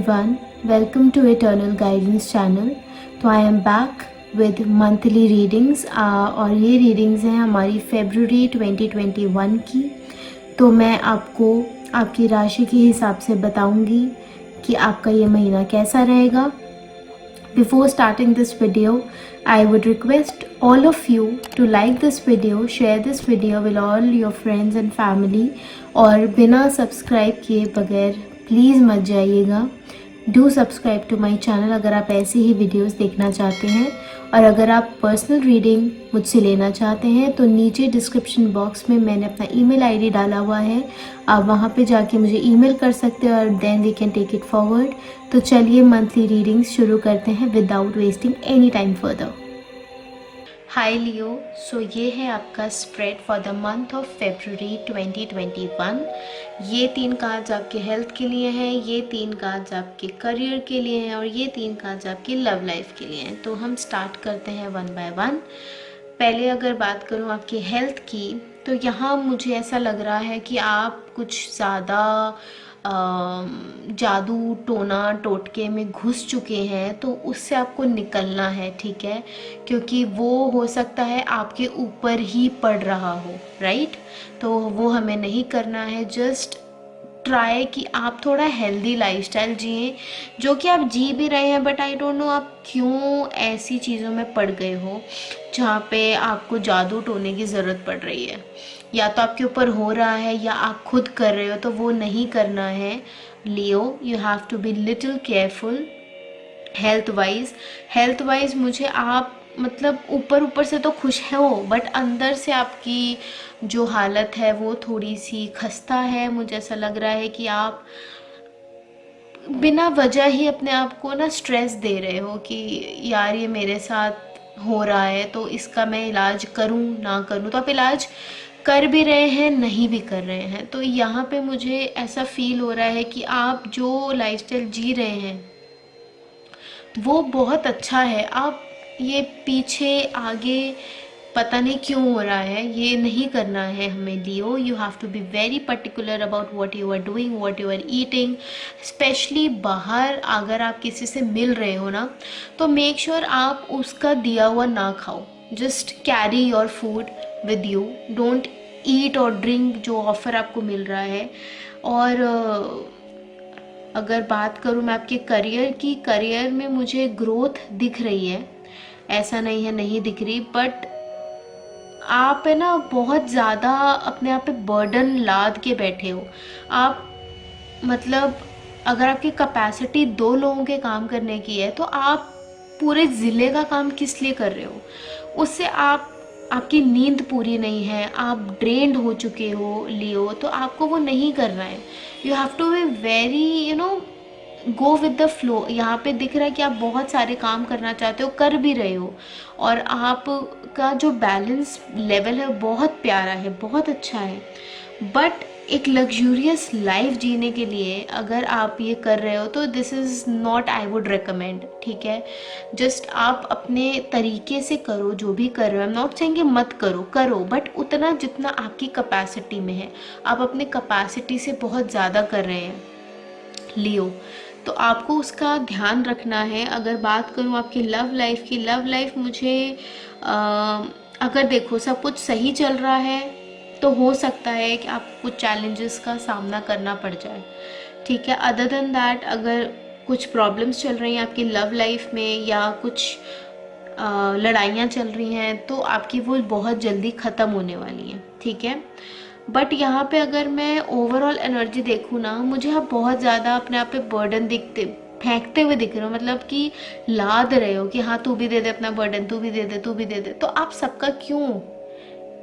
everyone, welcome to Eternal Guidance channel। तो I am back with monthly readings और ये readings हैं हमारी फरवरी 2021 की। तो मैं आपको आपकी राशि के हिसाब से बताऊंगी कि आपका ये महीना कैसा रहेगा। Before starting this video, I would request all of you to like this video, share this video with all your friends and family और बिना सब्सक्राइब किए बगैर प्लीज़ मत जाइएगा। Do subscribe to my channel अगर आप ऐसी ही वीडियोस देखना चाहते हैं। और अगर आप पर्सनल रीडिंग मुझसे लेना चाहते हैं तो नीचे डिस्क्रिप्शन बॉक्स में मैंने अपना ईमेल आईडी डाला हुआ है, आप वहाँ पे जाके मुझे ईमेल कर सकते हो और then we can take it forward. तो चलिए मंथली रीडिंग्स शुरू करते हैं without wasting any time further. Hi Leo, so ये है आपका spread for the month of February 2021। ये 3 कार्ड्स आपके हेल्थ के लिए हैं, ये 3 कार्ड्स आपके करियर के लिए हैं और ये 3 कार्ड्स आपकी लव लाइफ के लिए हैं। तो हम स्टार्ट करते हैं वन बाय वन। पहले अगर बात करूँ आपकी हेल्थ की, तो यहाँ मुझे ऐसा लग रहा है कि आप कुछ ज़्यादा जादू टोना टोटके में घुस चुके हैं, तो उससे आपको निकलना है, ठीक है, क्योंकि वो हो सकता है आपके ऊपर ही पड़ रहा हो, राइट। तो वो हमें नहीं करना है। जस्ट ट्राई कि आप थोड़ा हेल्दी लाइफस्टाइल जिए, जो कि आप जी भी रहे हैं, बट आई डोंट नो आप क्यों ऐसी चीज़ों में पड़ गए हो जहाँ पे आपको जादू टोने की ज़रूरत पड़ रही है। या तो आपके ऊपर हो रहा है या आप खुद कर रहे हो, तो वो नहीं करना है Leo. You have to be little careful health wise मुझे आप मतलब ऊपर से तो खुश हो, बट अंदर से आपकी जो हालत है वो थोड़ी सी खस्ता है। मुझे ऐसा लग रहा है कि आप बिना वजह ही अपने आप को ना स्ट्रेस दे रहे हो कि यार ये मेरे साथ हो रहा है, तो इसका मैं इलाज करूं ना करूं। तो आप इलाज कर भी रहे हैं, नहीं भी कर रहे हैं। तो यहाँ पे मुझे ऐसा फील हो रहा है कि आप जो लाइफस्टाइल जी रहे हैं वो बहुत अच्छा है। आप ये पीछे आगे पता नहीं क्यों हो रहा है, ये नहीं करना है हमें Leo. You have to be very particular about what you are doing, what you are eating. Specially बाहर अगर आप किसी से मिल रहे हो ना, तो मेक श्योर आप उसका दिया हुआ ना खाओ। Just carry your food with you, don't eat और ड्रिंक जो ऑफर आपको मिल रहा है। और अगर बात करूँ मैं आपके करियर की, करियर में मुझे ग्रोथ दिख रही है, ऐसा नहीं है नहीं दिख रही, बट आप है ना बहुत ज़्यादा अपने आप पे बर्डन लाद के बैठे हो। आप मतलब अगर आपकी कैपेसिटी 2 लोगों के काम करने की है, तो आप पूरे ज़िले का काम किस लिए कर रहे हो। उससे आपकी नींद पूरी नहीं है, आप ड्रेन्ड हो चुके हो लियो, तो आपको वो नहीं करना है। You have to be very go with the flow. यहाँ पे दिख रहा है कि आप बहुत सारे काम करना चाहते हो, कर भी रहे हो, और आपका जो बैलेंस लेवल है बहुत प्यारा है, बहुत अच्छा है। बट एक लग्जूरियस लाइफ जीने के लिए अगर आप ये कर रहे हो, तो this is not I would recommend, ठीक है। जस्ट आप अपने तरीके से करो जो भी कर रहे हो। आई एम नॉट सेइंग कि मत करो, बट उतना जितना आपकी कैपेसिटी में है। आप अपने कैपेसिटी से बहुत ज़्यादा कर रहे हैं लियो, तो आपको उसका ध्यान रखना है। अगर बात करूँ आपकी लव लाइफ की, लव लाइफ मुझे अगर देखो सब कुछ सही चल रहा है, तो हो सकता है कि आपको कुछ चैलेंजेस का सामना करना पड़ जाए, ठीक है। अदर देन दैट, अगर कुछ प्रॉब्लम्स चल रही हैं आपकी लव लाइफ में या कुछ लड़ाइयाँ चल रही हैं, तो आपकी वो बहुत जल्दी ख़त्म होने वाली हैं, ठीक है। बट यहाँ पे अगर मैं ओवरऑल एनर्जी देखूँ ना, मुझे आप बहुत ज़्यादा अपने आप पे बर्डन फेंकते हुए दिख रहे हो, मतलब कि लाद रहे हो कि हाँ तू भी दे दे अपना बर्डन, तू भी दे दे, तू भी दे दे। तो आप सबका क्यों,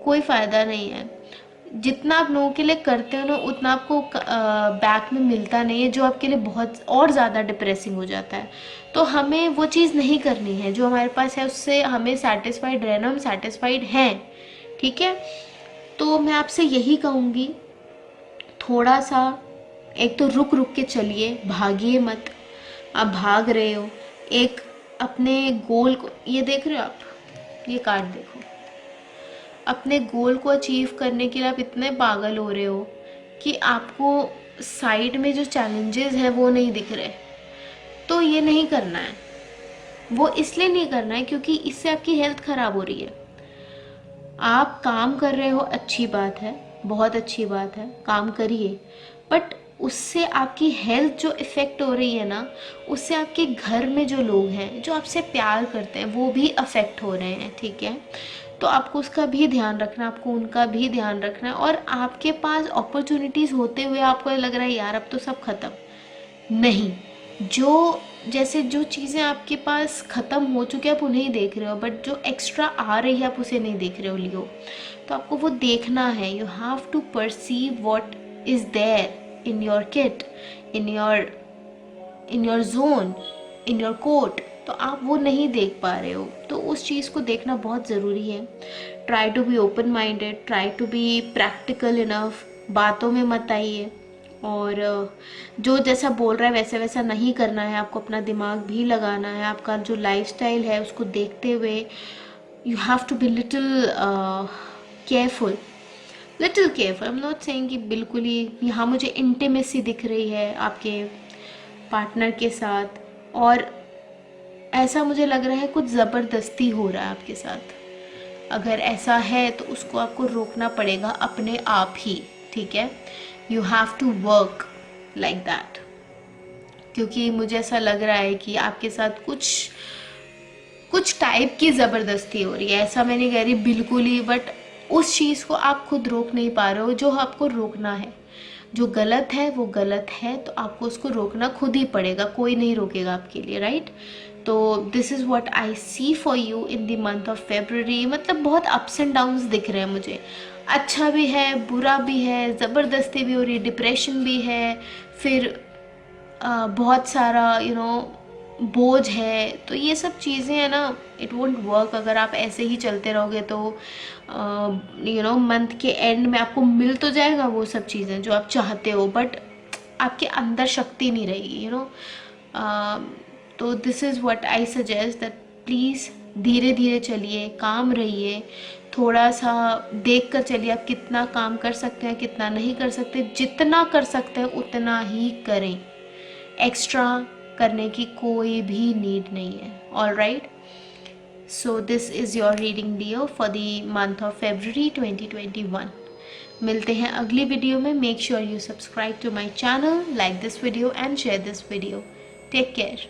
कोई फ़ायदा नहीं है। जितना आप लोगों के लिए करते हो ना, उतना आपको बैक में मिलता नहीं है, जो आपके लिए बहुत और ज़्यादा डिप्रेसिंग हो जाता है। तो हमें वो चीज़ नहीं करनी है। जो हमारे पास है उससे हमें सेटिस्फाइड रहना, हम सेटिस्फाइड हैं, ठीक है। तो मैं आपसे यही कहूँगी, थोड़ा सा एक तो रुक रुक के चलिए, भागिए मत। आप भाग रहे हो एक अपने गोल को, ये देख रहे हो आप, ये कार्ड देखो, अपने गोल को अचीव करने के लिए आप इतने पागल हो रहे हो कि आपको साइड में जो चैलेंजेस हैं वो नहीं दिख रहे। तो ये नहीं करना है, वो इसलिए नहीं करना है क्योंकि इससे आपकी हेल्थ खराब हो रही है। आप काम कर रहे हो, अच्छी बात है, बहुत अच्छी बात है, काम करिए, बट उससे आपकी हेल्थ जो इफ़ेक्ट हो रही है ना, उससे आपके घर में जो लोग हैं जो आपसे प्यार करते हैं वो भी अफेक्ट हो रहे हैं, ठीक है। तो आपको उसका भी ध्यान रखना है, आपको उनका भी ध्यान रखना है। और आपके पास अपॉर्चुनिटीज़ होते हुए आपको लग रहा है यार अब तो सब खत्म, नहीं। जो जैसे जो चीज़ें आपके पास ख़त्म हो चुकी है आप उन्हें ही देख रहे हो, बट जो एक्स्ट्रा आ रही है आप उसे नहीं देख रहे हो लियो। तो आपको वो देखना है, you have to perceive what is there in your kit, in your zone, in your coat. तो आप वो नहीं देख पा रहे हो, तो उस चीज़ को देखना बहुत ज़रूरी है। Try to be open minded, try to be practical enough, बातों में मत आइए। और जो जैसा बोल रहा है वैसे वैसा नहीं करना है, आपको अपना दिमाग भी लगाना है। आपका जो लाइफस्टाइल है उसको देखते हुए you have to be little careful, little careful. I am not saying कि बिल्कुल ही यहाँ मुझे इंटीमेसी दिख रही है आपके पार्टनर के साथ, और ऐसा मुझे लग रहा है कुछ ज़बरदस्ती हो रहा है आपके साथ। अगर ऐसा है तो उसको आपको रोकना पड़ेगा अपने आप ही, ठीक है। You have to work like that, क्योंकि मुझे ऐसा लग रहा है कि आपके साथ कुछ टाइप की ज़बरदस्ती हो रही है। ऐसा मैं नहीं कह रही बिल्कुल ही, बट उस चीज़ को आप खुद रोक नहीं पा रहे हो जो आपको रोकना है। जो गलत है वो गलत है, तो आपको उसको रोकना खुद ही पड़ेगा, कोई नहीं रोकेगा आपके लिए, राइट। तो this is what I see for you in the month of February. मतलब बहुत अप्स एंड डाउन्स दिख रहे हैं मुझे, अच्छा भी है, बुरा भी है, ज़बरदस्ती भी हो रही है, डिप्रेशन भी है, फिर बहुत सारा बोझ है। तो ये सब चीज़ें हैं ना, इट वोंट वर्क अगर आप ऐसे ही चलते रहोगे। तो मंथ के एंड में आपको मिल तो जाएगा वो सब चीज़ें जो आप चाहते हो, बट आपके अंदर शक्ति नहीं रहेगी, तो this is what I suggest that please धीरे धीरे चलिए, काम रहिए, थोड़ा सा देख कर चलिए आप कितना काम कर सकते हैं, कितना नहीं कर सकते। जितना कर सकते हैं उतना ही करें, एक्स्ट्रा करने की कोई भी नीड नहीं है। All right, so this is your reading Leo for the month of February 2021। मिलते हैं अगली वीडियो में। Make sure you subscribe to my channel, like this video and share this video. Take care.